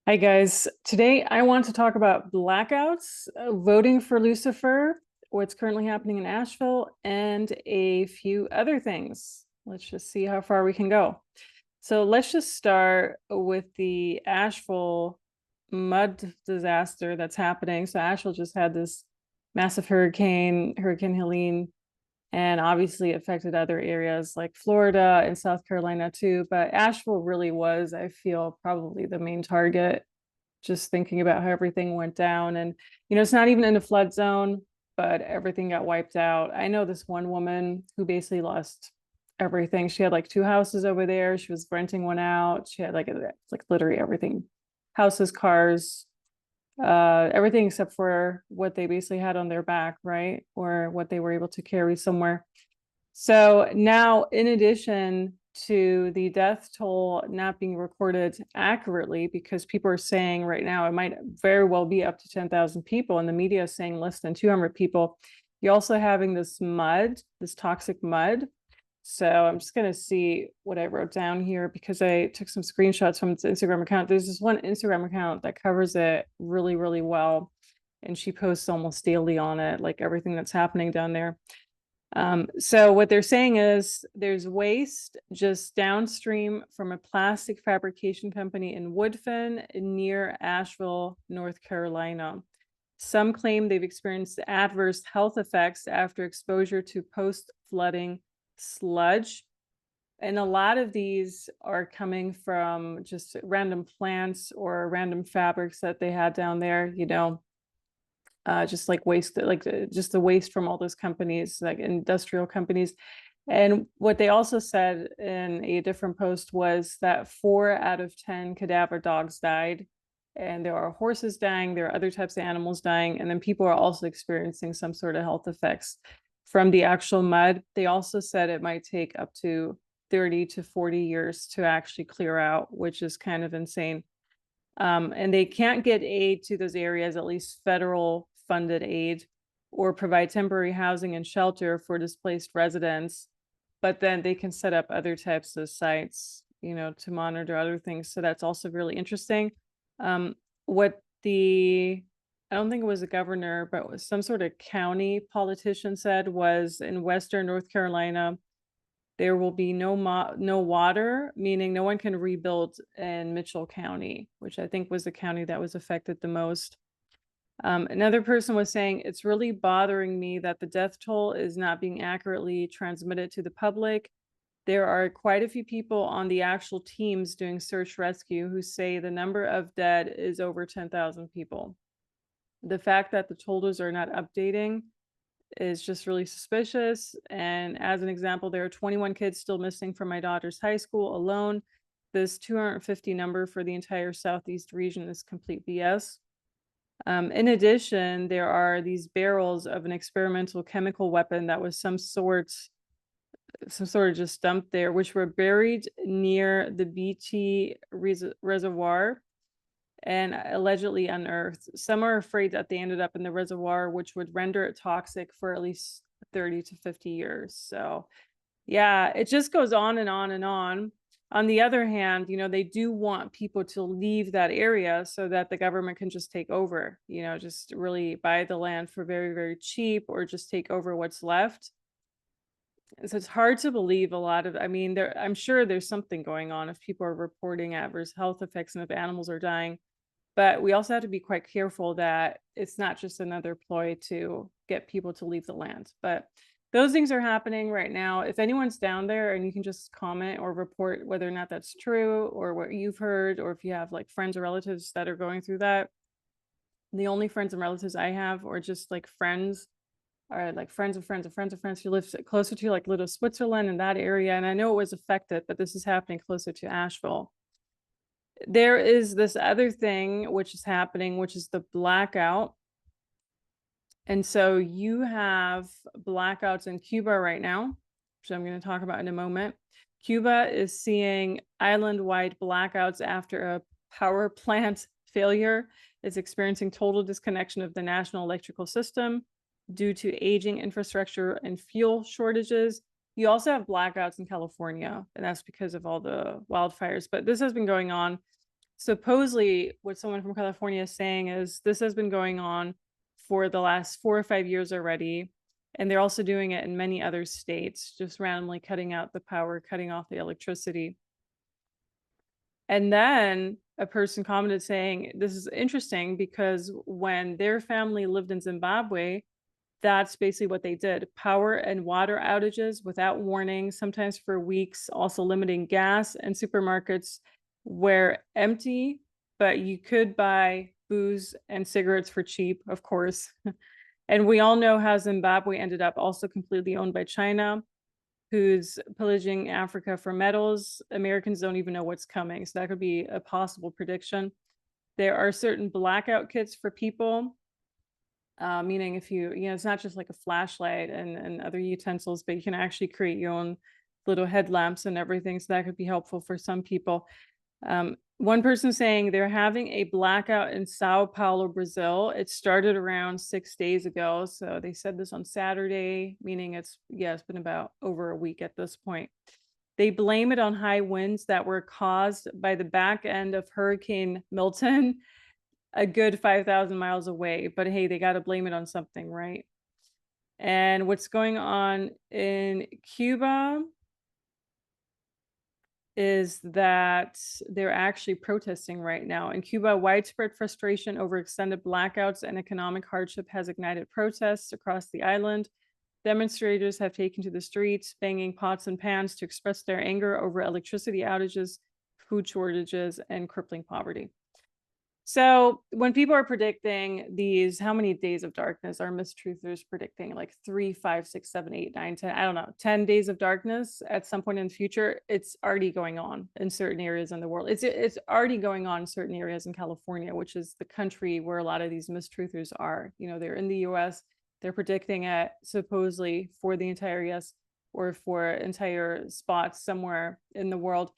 Hi, guys. Today I want to talk about blackouts, voting for Lucifer, what's currently happening in Asheville, and a few other things. Let's just see how far we can go. So let's just start with the Asheville mud disaster that's happening. So Asheville just had this massive hurricane, Hurricane Helene, and obviously affected other areas like Florida and South Carolina too. But Asheville really was, I feel, probably the main target, just thinking about how everything went down. And, it's not even in a flood zone, but everything got wiped out. I know this one woman who basically lost everything. She had like two houses over there. She was renting one out. She had like literally everything, houses, cars, everything except for what they basically had on their back, right? Or what they were able to carry somewhere. So now, in addition to the death toll not being recorded accurately, because people are saying right now it might very well be up to 10,000 people, and the media is saying less than 200 people, you're also having this mud, this toxic mud. So I'm just going to see what I wrote down here because I took some screenshots from its Instagram account. There's this one Instagram account that covers it really, really well. And she posts almost daily on it, like everything that's happening down there. So what they're saying is there's waste just downstream from a plastic fabrication company in Woodfin near Asheville, North Carolina. Some claim they've experienced adverse health effects after exposure to post-flooding sludge. And a lot of these are coming from just random plants or random fabrics that they had down there, just like waste, just the waste from all those companies, like industrial companies. And what they also said in a different post was that 4 out of 10 cadaver dogs died, and there are horses dying, there are other types of animals dying, and then people are also experiencing some sort of health effects from the actual mud. They also said it might take up to 30 to 40 years to actually clear out, which is kind of insane. And they can't get aid to those areas, at least federal funded aid, or provide temporary housing and shelter for displaced residents. But then they can set up other types of sites, to monitor other things. So that's also really interesting. What I don't think it was a governor, but it was some sort of county politician said was in Western North Carolina, there will be no water, meaning no one can rebuild in Mitchell County, which I think was the county that was affected the most. Another person was saying, it's really bothering me that the death toll is not being accurately transmitted to the public. There are quite a few people on the actual teams doing search rescue who say the number of dead is over 10,000 people. The fact that the totals are not updating is just really suspicious. And as an example, there are 21 kids still missing from my daughter's high school alone. This 250 number for the entire Southeast region is complete BS. In addition, there are these barrels of an experimental chemical weapon that was some sort of just dumped there, which were buried near the BT reservoir and allegedly unearthed. Some are afraid that they ended up in the reservoir, which would render it toxic for at least 30 to 50 years. So yeah, it just goes on and on and on. On the other hand, they do want people to leave that area so that the government can just take over, just really buy the land for very, very cheap or just take over what's left. So it's hard to believe a lot of, I'm sure there's something going on if people are reporting adverse health effects and if animals are dying. But we also have to be quite careful that it's not just another ploy to get people to leave the land. But those things are happening right now. If anyone's down there and you can just comment or report whether or not that's true or what you've heard, or if you have like friends or relatives that are going through that. The only friends and relatives I have, or just like friends, are like friends of friends of friends of friends who live closer to like Little Switzerland and that area. And I know it was affected, but this is happening closer to Asheville. There is this other thing which is happening, which is the blackout. And so you have blackouts in Cuba right now, which I'm going to talk about in a moment. Cuba is seeing island-wide blackouts after a power plant failure. It's experiencing total disconnection of the national electrical system due to aging infrastructure and fuel shortages. You also have blackouts in California, and that's because of all the wildfires. But this has been going on supposedly what someone from California is saying is this has been going on for the last 4 or 5 years already. And they're also doing it in many other states, just randomly cutting out the power, cutting off the electricity. And then a person commented saying, this is interesting because when their family lived in Zimbabwe, that's basically what they did. Power and water outages without warning, sometimes for weeks, also limiting gas, and supermarkets were empty, but you could buy booze and cigarettes for cheap, of course. And we all know how Zimbabwe ended up also completely owned by China, who's pillaging Africa for metals. Americans don't even know what's coming. So that could be a possible prediction. There are certain blackout kits for people, meaning if it's not just like a flashlight and other utensils, but you can actually create your own little headlamps and everything. So that could be helpful for some people. One person saying they're having a blackout in Sao Paulo, Brazil. It started around 6 days ago. So they said this on Saturday, meaning it's been about over a week at this point. They blame it on high winds that were caused by the back end of Hurricane Milton, a good 5,000 miles away. But hey, they got to blame it on something, right? And what's going on in Cuba is that they're actually protesting right now. In Cuba, widespread frustration over extended blackouts and economic hardship has ignited protests across the island. Demonstrators have taken to the streets, banging pots and pans to express their anger over electricity outages, food shortages, and crippling poverty. So when people are predicting these, how many days of darkness are mistruthers predicting? Like 3, 5, 6, 7, 8, 9, 10, I don't know, 10 days of darkness at some point in the future. It's already going on in certain areas in the world. It's already going on in certain areas in California, which is the country where a lot of these mistruthers are. They're in the US, they're predicting it supposedly for the entire US or for entire spots somewhere in the world.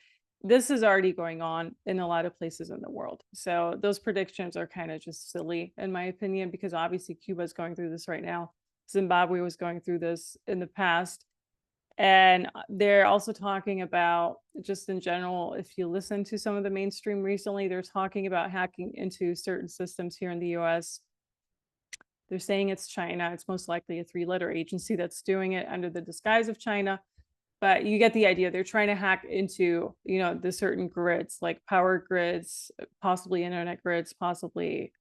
This is already going on in a lot of places in the world. So those predictions are kind of just silly, in my opinion, because obviously Cuba is going through this right now. Zimbabwe was going through this in the past. And they're also talking about, just in general, if you listen to some of the mainstream recently, they're talking about hacking into certain systems here in the US. They're saying it's China. It's most likely a 3-letter agency that's doing it under the disguise of China. But you get the idea. They're trying to hack into, the certain grids, like power grids, possibly internet grids, possibly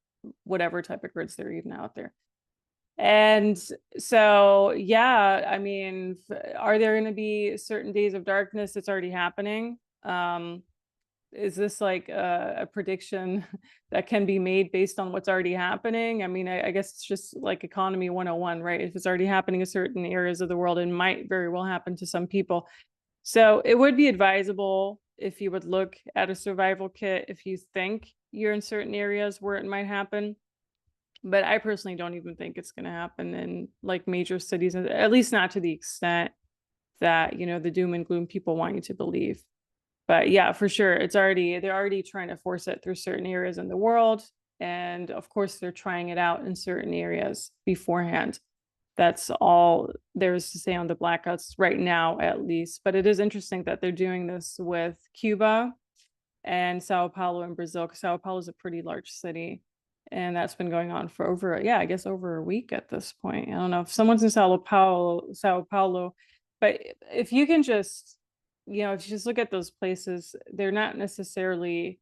whatever type of grids they're even out there. And so, yeah, I mean, are there going to be certain days of darkness? It's already happening. Is this like a prediction that can be made based on what's already happening? I mean, I guess it's just like economy 101, right? If it's already happening in certain areas of the world, it might very well happen to some people. So it would be advisable if you would look at a survival kit if you think you're in certain areas where it might happen. But I personally don't even think it's going to happen in like major cities, at least not to the extent that, the doom and gloom people want you to believe. But yeah, for sure, they're already trying to force it through certain areas in the world. And of course, they're trying it out in certain areas beforehand. That's all there is to say on the blackouts right now, at least. But it is interesting that they're doing this with Cuba and Sao Paulo in Brazil, because Sao Paulo is a pretty large city. And that's been going on for over a week at this point. I don't know if someone's in Sao Paulo, but if you can just, if you just look at those places, they're not necessarily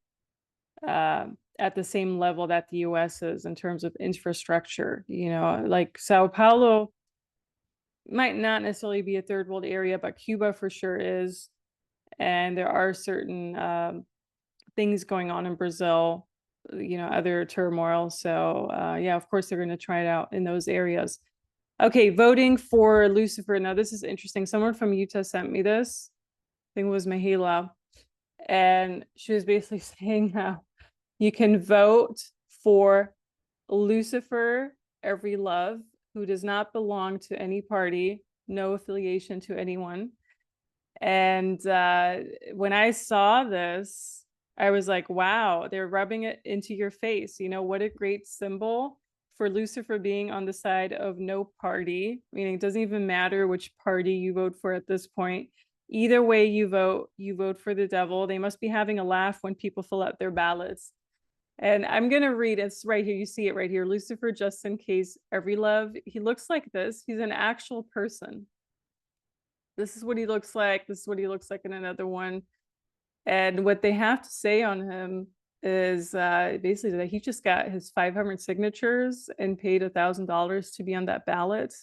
at the same level that the US is in terms of infrastructure. Like Sao Paulo might not necessarily be a third world area, but Cuba for sure is. And there are certain things going on in Brazil, other turmoil. So yeah, of course they're going to try it out in those areas. Okay, voting for Lucifer. Now this is interesting. Someone from Utah sent me this. I think it was Mahila. And she was basically saying how you can vote for Lucifer Every Love, who does not belong to any party, no affiliation to anyone. And when I saw this, I was like, wow, they're rubbing it into your face. What a great symbol for Lucifer being on the side of no party, meaning it doesn't even matter which party you vote for at this point. Either way you vote for the devil. They must be having a laugh when people fill out their ballots. And I'm going to read, it's right here. You see it right here. Lucifer, just in case, every love. He looks like this. He's an actual person. This is what he looks like. This is what he looks like in another one. And what they have to say on him is basically that he just got his 500 signatures and paid $1,000 to be on that ballot.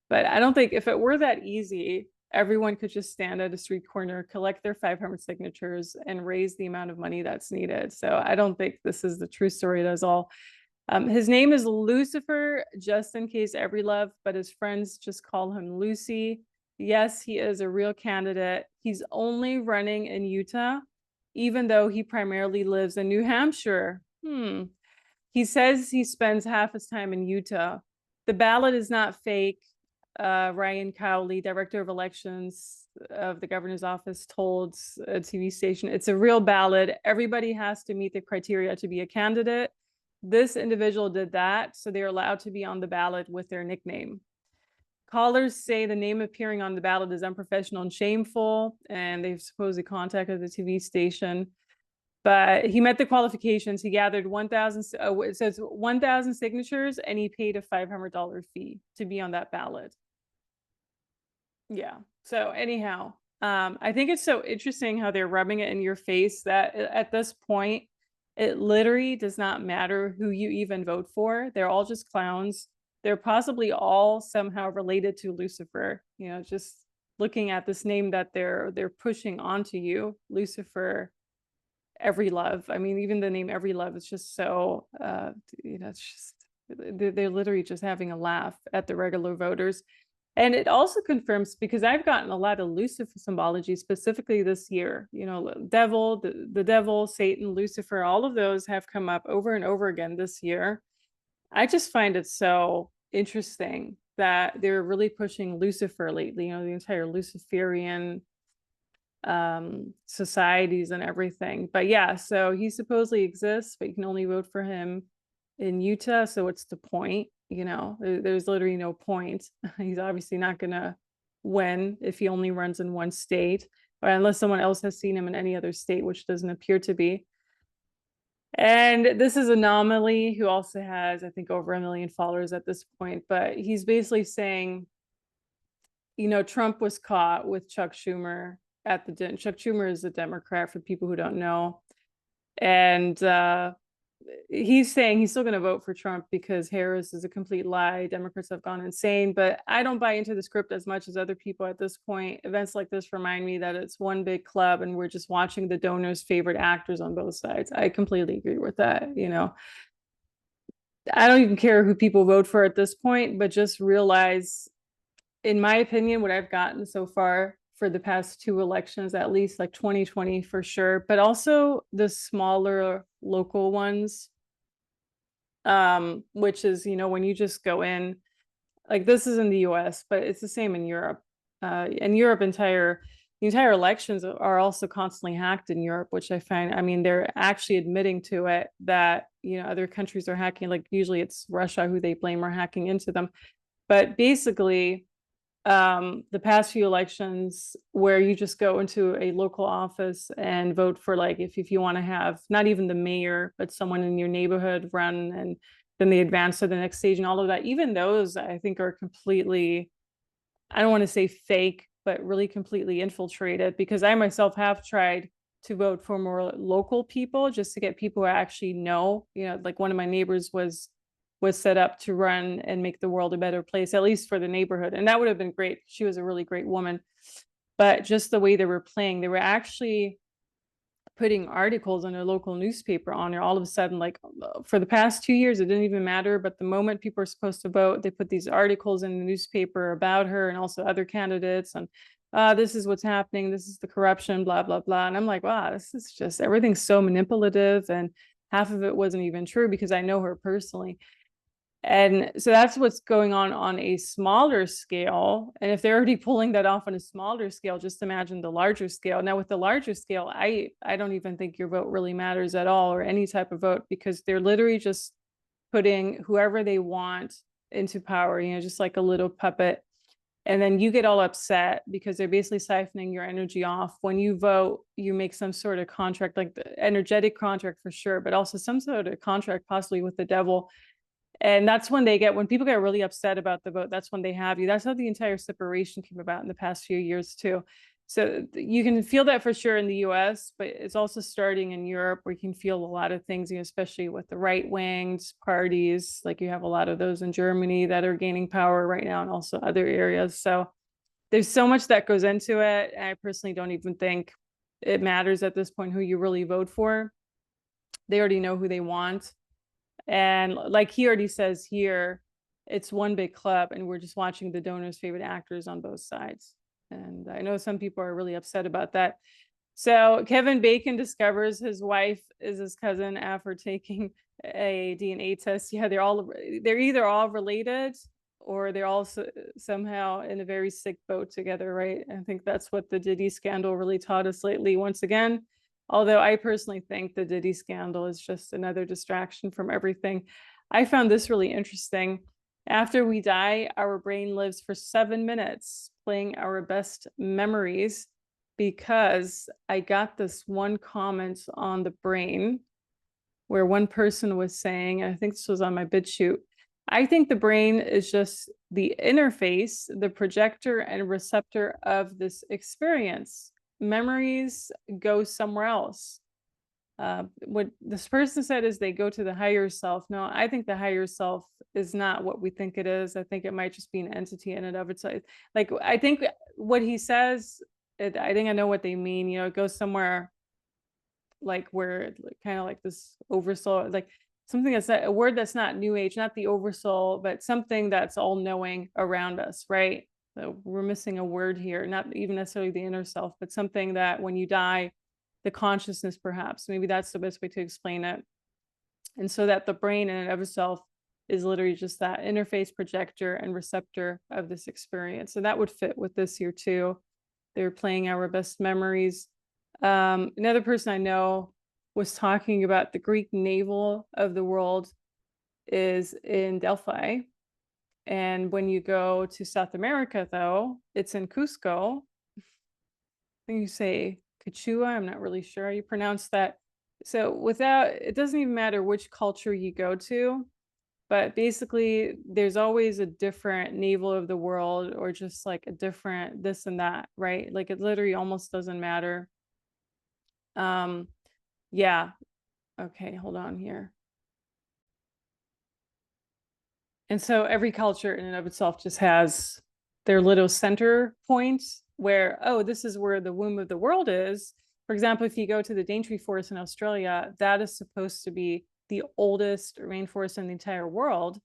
But I don't think if it were that easy, everyone could just stand at a street corner, collect their 500 signatures, and raise the amount of money that's needed. So I don't think this is the true story. That's all. His name is Lucifer, just in case every love, but his friends just call him Lucy. Yes, he is a real candidate. He's only running in Utah, even though he primarily lives in New Hampshire. He says he spends half his time in Utah. The ballot is not fake. Ryan Cowley, director of elections of the governor's office, told a TV station, it's a real ballot. Everybody has to meet the criteria to be a candidate. This individual did that, so they're allowed to be on the ballot with their nickname. Callers say the name appearing on the ballot is unprofessional and shameful, and they've supposedly contacted the TV station. But he met the qualifications. He gathered 1,000, it says 1,000 signatures, and he paid a $500 fee to be on that ballot. Yeah. So anyhow, I think it's so interesting how they're rubbing it in your face that at this point, it literally does not matter who you even vote for. They're all just clowns. They're possibly all somehow related to Lucifer, you know, just looking at this name that they're pushing onto you, Lucifer, every love. I mean, even the name every love is just so, you know, it's just, they're literally just having a laugh at the regular voters. And it also confirms, because I've gotten a lot of Lucifer symbology specifically this year, you know, devil, the devil, Satan, Lucifer, all of those have come up over and over again this year. I just find it so interesting that they're really pushing Lucifer lately, you know, the entire Luciferian societies and everything. But yeah, so he supposedly exists, but you can only vote for him in Utah. So what's the point? You know, there's literally no point. He's obviously not gonna win if he only runs in one state, or unless someone else has seen him in any other state, which doesn't appear to be. And this is Anomaly, who also has, I think, over 1 million followers at this point. But he's basically saying, you know, Trump was caught with Chuck Schumer at the dinner. Chuck Schumer is a Democrat, for people who don't know. And he's saying he's still going to vote for Trump because Harris is a complete lie. Democrats have gone insane, but I don't buy into the script as much as other people at this point. Events like this remind me that it's one big club and we're just watching the donors' favorite actors on both sides. I completely agree with that. You know, I don't even care who people vote for at this point, but just realize, in my opinion, what I've gotten so far for the past 2 elections, at least, like 2020 for sure, but also the smaller local ones, which is, you know, when you just go in, like this is in the US, but it's the same in Europe. In Europe, the entire elections are also constantly hacked in Europe, which I find, I mean, they're actually admitting to it that, you know, other countries are hacking, like usually it's Russia who they blame are hacking into them. But basically, the past few elections where you just go into a local office and vote for, like, if you want to have not even the mayor, but someone in your neighborhood run, and then they advance to the next stage and all of that, even those I think are completely, I don't want to say fake, but really completely infiltrated, because I myself have tried to vote for more local people just to get people who actually know, you know, like one of my neighbors was set up to run and make the world a better place, at least for the neighborhood. And that would have been great. She was a really great woman. But just the way they were playing, they were actually putting articles in a local newspaper on there. All of a sudden, like for the past 2 years, it didn't even matter. But the moment people are supposed to vote, they put these articles in the newspaper about her and also other candidates. And this is what's happening. This is the corruption, blah, blah, blah. And I'm like, wow, this is just, everything's so manipulative. And half of it wasn't even true because I know her personally. And so that's what's going on a smaller scale. And if they're already pulling that off on a smaller scale, just imagine the larger scale. Now with the larger scale, I don't even think your vote really matters at all, or any type of vote, because they're literally just putting whoever they want into power, you know, just like a little puppet. And then you get all upset because they're basically siphoning your energy off. When you vote, you make some sort of contract, like the energetic contract for sure, but also some sort of contract possibly with the devil. And that's when when people get really upset about the vote, that's when they have you. That's how the entire separation came about in the past few years too. So you can feel that for sure in the US, but it's also starting in Europe where you can feel a lot of things, especially with the right-winged parties. Like you have a lot of those in Germany that are gaining power right now and also other areas. So there's so much that goes into it. And I personally don't even think it matters at this point who you really vote for. They already know who they want. And like he already says here, it's one big club and we're just watching the donors' favorite actors on both sides. And I know some people are really upset about that. So Kevin Bacon discovers his wife is his cousin after taking a DNA test. Yeah, they're either all related or they're all somehow in a very sick boat together, right? I think that's what the Diddy scandal really taught us lately. Once again, although I personally think the Diddy scandal is just another distraction from everything. I found this really interesting. After we die, our brain lives for 7 minutes, playing our best memories, because I got this one comment on the brain where one person was saying, and I think this was on my BitChute, I think the brain is just the interface, the projector and receptor of this experience. Memories go somewhere else. What this person said is they go to the higher self. No, I think the higher self is not what we think it is. I think it might just be an entity in and of itself. Like, I think what he says, I think I know what they mean. It goes somewhere like where kind of like this oversoul, like something that's a word that's not new age, not the oversoul, but something that's all knowing around us, right? So we're missing a word here, not even necessarily the inner self, but something that when you die, the consciousness, perhaps, maybe that's the best way to explain it. And so that the brain in and of itself is literally just that interface, projector, and receptor of this experience. So that would fit with this here too. They're playing our best memories. Another person I know was talking about the Greek navel of the world is in Delphi. And when you go to South America, though, it's in Cusco. I think you say Quechua, I'm not really sure how you pronounce that. So it doesn't even matter which culture you go to, but basically there's always a different navel of the world or just like a different this and that, right? Like it literally almost doesn't matter. Yeah. Okay, hold on here. And so every culture in and of itself just has their little center points where, oh, this is where the womb of the world is. For example, if you go to the Daintree Forest in Australia, that is supposed to be the oldest rainforest in the entire world,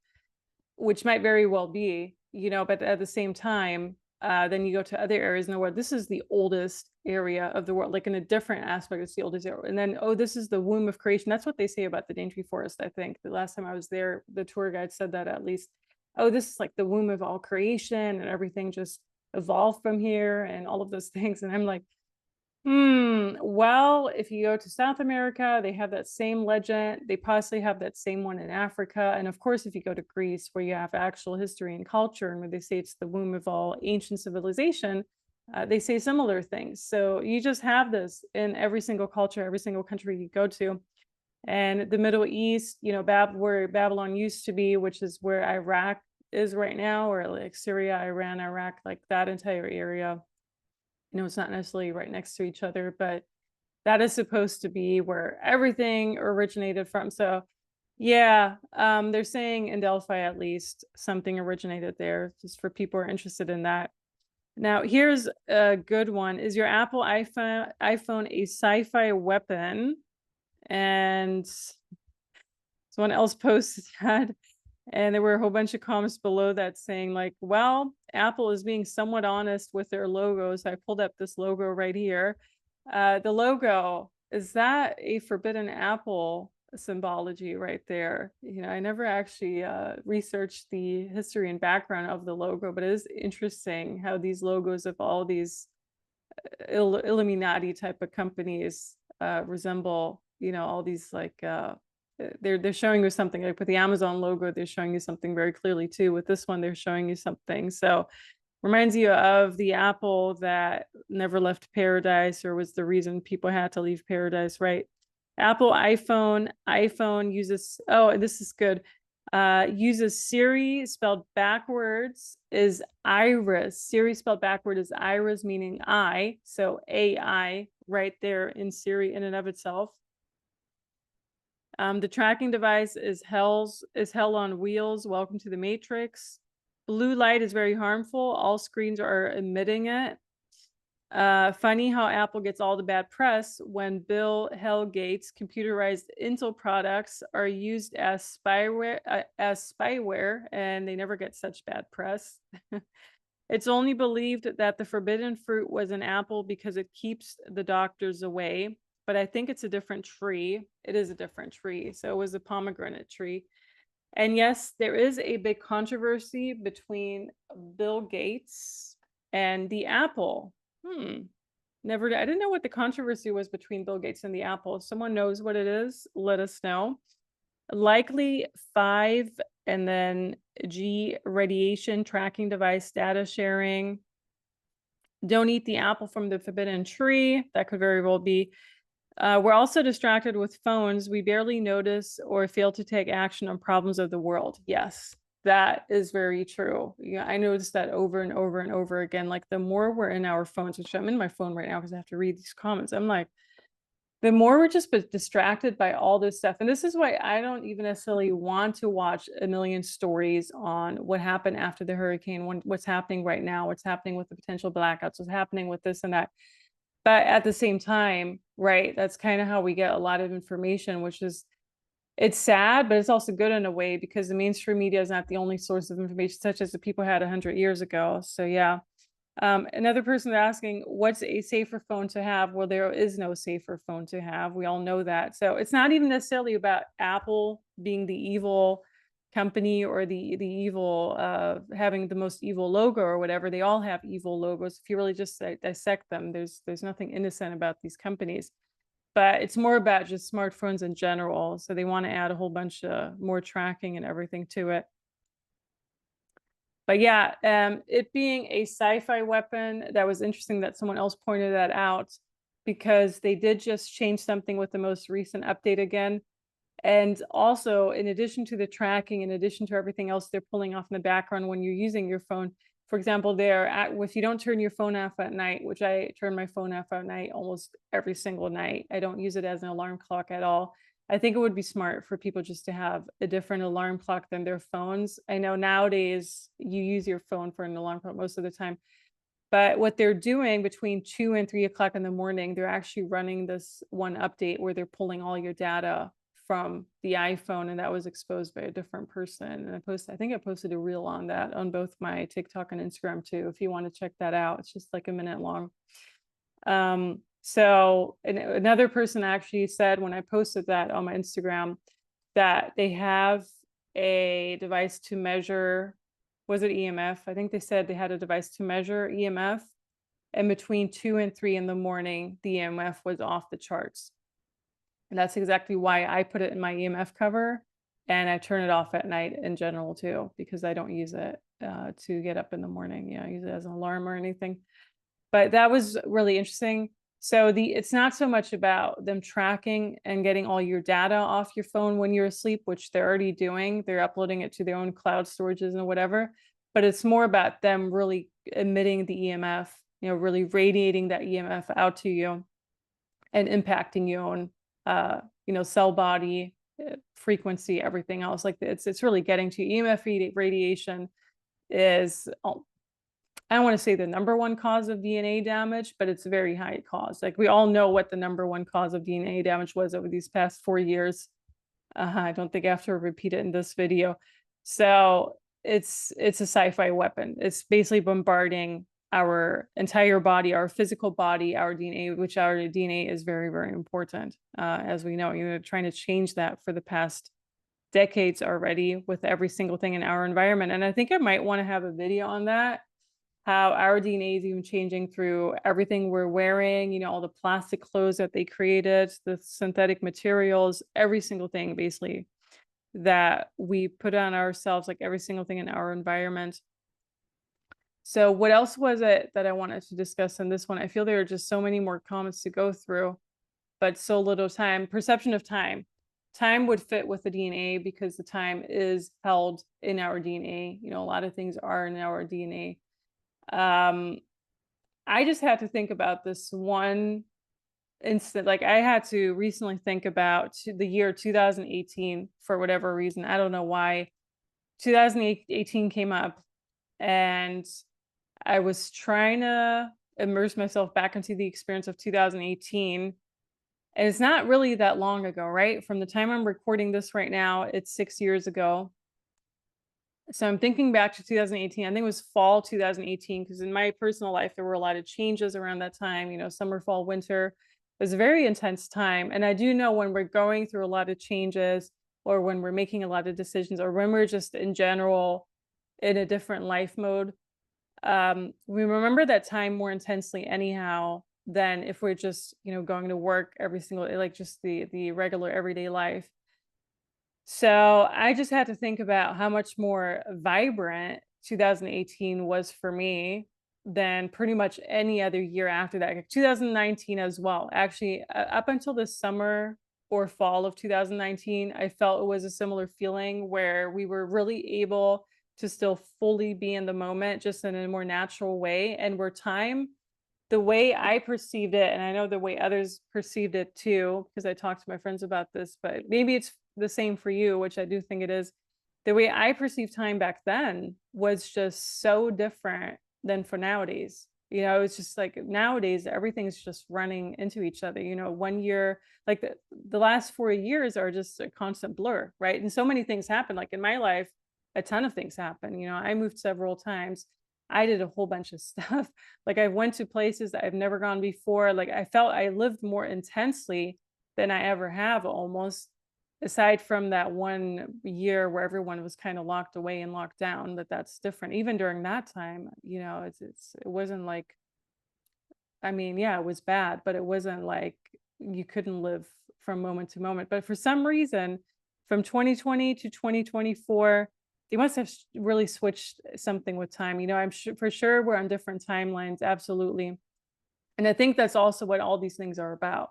which might very well be, but at the same time, then you go to other areas in the world. This is the oldest area of the world, like in a different aspect, it's the oldest area. And then, oh, this is the womb of creation. That's what they say about the Daintree Forest, I think. The last time I was there, the tour guide said that at least. Oh, this is like the womb of all creation and everything just evolved from here and all of those things. And I'm like, well, if you go to South America, they have that same legend. They possibly have that same one in Africa. And of course, if you go to Greece, where you have actual history and culture, and where they say it's the womb of all ancient civilization, they say similar things. So you just have this in every single culture, every single country you go to. And the Middle East, where Babylon used to be, which is where Iraq is right now, or like Syria, Iran, Iraq, like that entire area. It's not necessarily right next to each other, but that is supposed to be where everything originated from. So yeah, they're saying in Delphi, at least, something originated there, just for people who are interested in that. Now, here's a good one. Is your Apple iPhone a sci-fi weapon? And someone else posted that. And there were a whole bunch of comments below that saying like, well, Apple is being somewhat honest with their logos. I pulled up this logo right here. The logo, is that a forbidden apple symbology right there? I never actually researched the history and background of the logo, but it is interesting how these logos of all these Illuminati type of companies resemble, all these like they're showing you something. Like with the Amazon logo, they're showing you something very clearly too. With this one, they're showing you something. So Reminds you of the apple that never left paradise, or was the reason people had to leave paradise, right? Apple, iPhone uses, oh, this is good. Uses Siri spelled backwards is iris. Siri spelled backward is iris, meaning I. So AI right there in Siri in and of itself. The tracking device is hell on wheels. Welcome to the Matrix. Blue light is very harmful. All screens are emitting it. Funny how Apple gets all the bad press when Bill Hellgate's computerized Intel products are used as spyware, and they never get such bad press. It's only believed that the forbidden fruit was an apple because it keeps the doctors away, but I think it's a different tree. It is a different tree. So it was a pomegranate tree. And yes, there is a big controversy between Bill Gates and the apple. I didn't know what the controversy was between Bill Gates and the apple. If someone knows what it is, let us know. Likely 5, and then G, radiation tracking device, data sharing. Don't eat the apple from the forbidden tree. That could very well be. We're also distracted with phones. We barely notice or fail to take action on problems of the world. Yes, that is very true. Yeah, I noticed that over and over and over again. Like the more we're in our phones, which I'm in my phone right now because I have to read these comments. I'm like, the more we're just distracted by all this stuff. And this is why I don't even necessarily want to watch a million stories on what happened after the hurricane, what's happening right now, what's happening with the potential blackouts, what's happening with this and that. But at the same time, right, that's kind of how we get a lot of information, which is, it's sad, but it's also good in a way because the mainstream media is not the only source of information, such as the people had 100 years ago. So yeah. Another person asking, what's a safer phone to have? Well, there is no safer phone to have. We all know that. So it's not even necessarily about Apple being the evil company or the evil having the most evil logo or whatever. They all have evil logos. If you really just dissect them, there's nothing innocent about these companies. But it's more about just smartphones in general. So they want to add a whole bunch of more tracking and everything to it. But yeah, it being a sci-fi weapon, that was interesting that someone else pointed that out because they did just change something with the most recent update again. And also, in addition to the tracking, in addition to everything else they're pulling off in the background when you're using your phone, for example, if you don't turn your phone off at night, which I turn my phone off at night almost every single night, I don't use it as an alarm clock at all. I think it would be smart for people just to have a different alarm clock than their phones. I know nowadays you use your phone for an alarm clock most of the time, but what they're doing between 2 and 3 o'clock in the morning, they're actually running this one update where they're pulling all your data from the iPhone, and that was exposed by a different person. And I think I posted a reel on that on both my TikTok and Instagram too, if you want to check that out. It's just like a minute long. So another person actually said when I posted that on my Instagram that they have a device to measure, was it EMF? I think they said they had a device to measure EMF, and between 2 and 3 in the morning, the EMF was off the charts. And that's exactly why I put it in my EMF cover, and I turn it off at night in general too, because I don't use it to get up in the morning. I use it as an alarm or anything. But that was really interesting. So it's not so much about them tracking and getting all your data off your phone when you're asleep, which they're already doing. They're uploading it to their own cloud storages and whatever. But it's more about them really emitting the EMF, really radiating that EMF out to you and impacting your own, cell body, frequency, everything else. Like it's really getting to you. EMF radiation is, I don't want to say the number one cause of DNA damage, but it's a very high cause. Like we all know what the number one cause of DNA damage was over these past 4 years. I don't think I have to repeat it in this video. So it's a sci-fi weapon. It's basically bombarding our entire body, our physical body, our DNA, which our DNA is very, very important. As we know, trying to change that for the past decades already with every single thing in our environment. And I think I might want to have a video on that, how our DNA is even changing through everything we're wearing, all the plastic clothes that they created, the synthetic materials, every single thing basically that we put on ourselves, like every single thing in our environment. So what else was it that I wanted to discuss in this one? I feel there are just so many more comments to go through, but so little time. Perception of time. Time would fit with the DNA because the time is held in our DNA. You know, a lot of things are in our DNA. I just had to think about this one instant. Like I had to recently think about the year 2018 for whatever reason. I don't know why. 2018 came up, and I was trying to immerse myself back into the experience of 2018. And it's not really that long ago, right? From the time I'm recording this right now, it's 6 years ago. So I'm thinking back to 2018. I think it was fall 2018, because in my personal life, there were a lot of changes around that time, you know, summer, fall, winter. It was a very intense time. And I do know when we're going through a lot of changes, or when we're making a lot of decisions, or when we're just in general in a different life mode, we remember that time more intensely anyhow than if we're just, you know, going to work every single day, like just the regular everyday life. So I just had to think about how much more vibrant 2018 was for me than pretty much any other year after that. Like 2019 as well. Actually, up until the summer or fall of 2019, I felt it was a similar feeling where we were really able to still fully be in the moment, just in a more natural way. And where time, the way I perceived it, and I know the way others perceived it too, because I talked to my friends about this, but maybe it's the same for you, which I do think it is. The way I perceived time back then was just so different than for nowadays. You know, it's just like nowadays everything's just running into each other. You know, one year, like the last 4 years are just a constant blur, right? And so many things happen. Like in my life, a ton of things happen. You know, I moved several times. I did a whole bunch of stuff. Like I went to places that I've never gone before. Like I felt I lived more intensely than I ever have, almost, aside from that 1 year where everyone was kind of locked away and locked down. But that's different. Even during that time, you know, it wasn't like, I mean, yeah, it was bad, but it wasn't like you couldn't live from moment to moment. But for some reason, from 2020 to 2024, they must have really switched something with time. You know, I'm sure for sure we're on different timelines, absolutely. And I think that's also what all these things are about.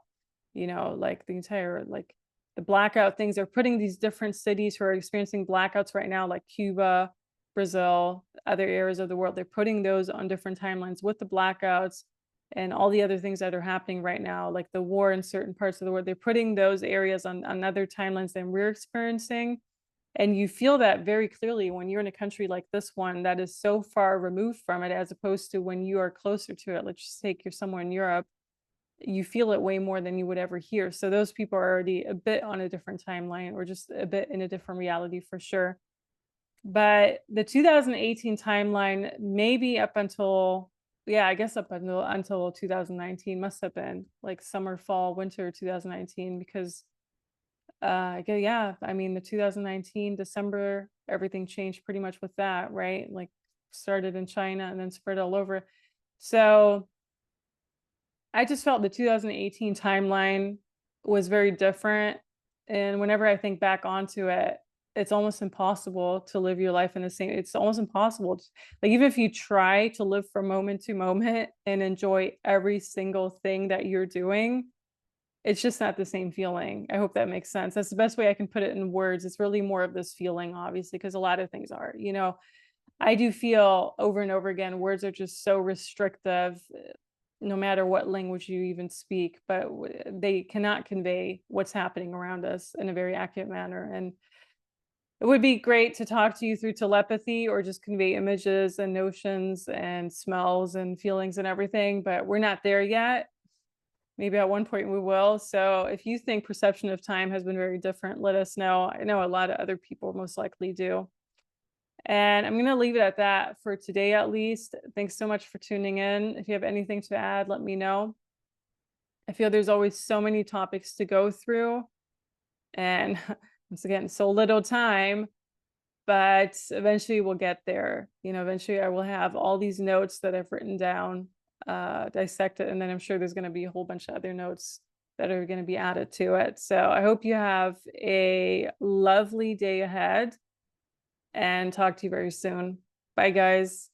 You know, like the entire, like the blackout things, they're putting these different cities who are experiencing blackouts right now, like Cuba, Brazil, other areas of the world, they're putting those on different timelines with the blackouts and all the other things that are happening right now, like the war in certain parts of the world. They're putting those areas on other timelines than we're experiencing. And you feel that very clearly when you're in a country like this one that is so far removed from it, as opposed to when you are closer to it. Let's just take you're somewhere in Europe, you feel it way more than you would ever hear. So those people are already a bit on a different timeline, or just a bit in a different reality for sure. But the 2018 timeline, maybe up until, yeah, I guess up until 2019 must have been like summer, fall, winter 2019, because yeah, I mean the 2019 December, everything changed pretty much with that, right? Like started in China and then spread all over. So I just felt the 2018 timeline was very different. And whenever I think back onto it, it's almost impossible to live your life in the same, it's almost impossible. Like even if you try to live from moment to moment and enjoy every single thing that you're doing, it's just not the same feeling. I hope that makes sense. That's the best way I can put it in words. It's really more of this feeling, obviously, because a lot of things are, you know, I do feel over and over again, words are just so restrictive, no matter what language you even speak, but they cannot convey what's happening around us in a very accurate manner. And it would be great to talk to you through telepathy or just convey images and notions and smells and feelings and everything, but we're not there yet. Maybe at one point we will. So if you think perception of time has been very different, let us know. I know a lot of other people most likely do. And I'm going to leave it at that for today, at least. Thanks so much for tuning in. If you have anything to add, let me know. I feel there's always so many topics to go through. And once again, so little time, but eventually we'll get there. You know, eventually I will have all these notes that I've written down, dissected, and then I'm sure there's going to be a whole bunch of other notes that are going to be added to it. So I hope you have a lovely day ahead, and talk to you very soon. Bye, guys.